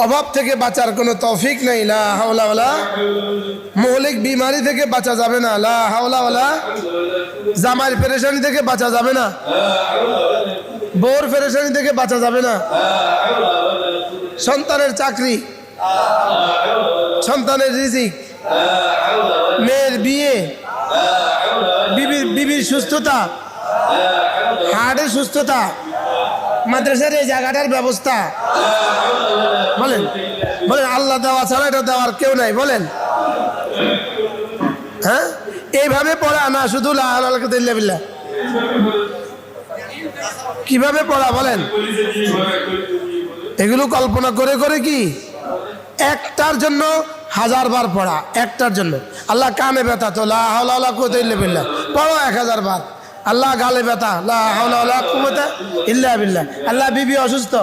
অভাব থেকে বাঁচার কোনো তৌফিক নেই, লা হাওলা ওয়ালা। মৌলিক বিমারি থেকে বাঁচা যাবে না, লা হাওলা ওয়ালা। জামাইয়ের পেরেশানি থেকে বাঁচা যাবে না, বউর পেরেশানি থেকে বাঁচা যাবে না, সন্তানের চাকরি, সন্তানের রিজিক, মেয়ের বিয়ে, বিবির সুস্থতা, হার্টের সুস্থতা, মাদ্রাসার এই জায়গাটার ব্যবস্থা। বলেন বলেন, আল্লাহ দেওয়া ছাড়া এটা দেওয়ার কেউ নাই, বলেন। হ্যাঁ, এইভাবে পড়া না, শুধু লা হাওলা ওয়ালা কুওয়াতা ইল্লা বিল্লাহ। কিভাবে পড়া বলেন? এগুলো কল্পনা করে করে কি একটার জন্য 1000 বার পড়া, একটার জন্য। আল্লাহ কানে ব্যথা, তো লা হাওলা ওয়ালা কুওয়াতা ইল্লা বিল্লাহ পড়ো 1000 বার। আল্লাহ গালে ব্যথা, লা হাওলা ওয়ালা কুওয়াতা ইল্লা বিল্লাহ। আল্লাহ বিবি অসুস্থ,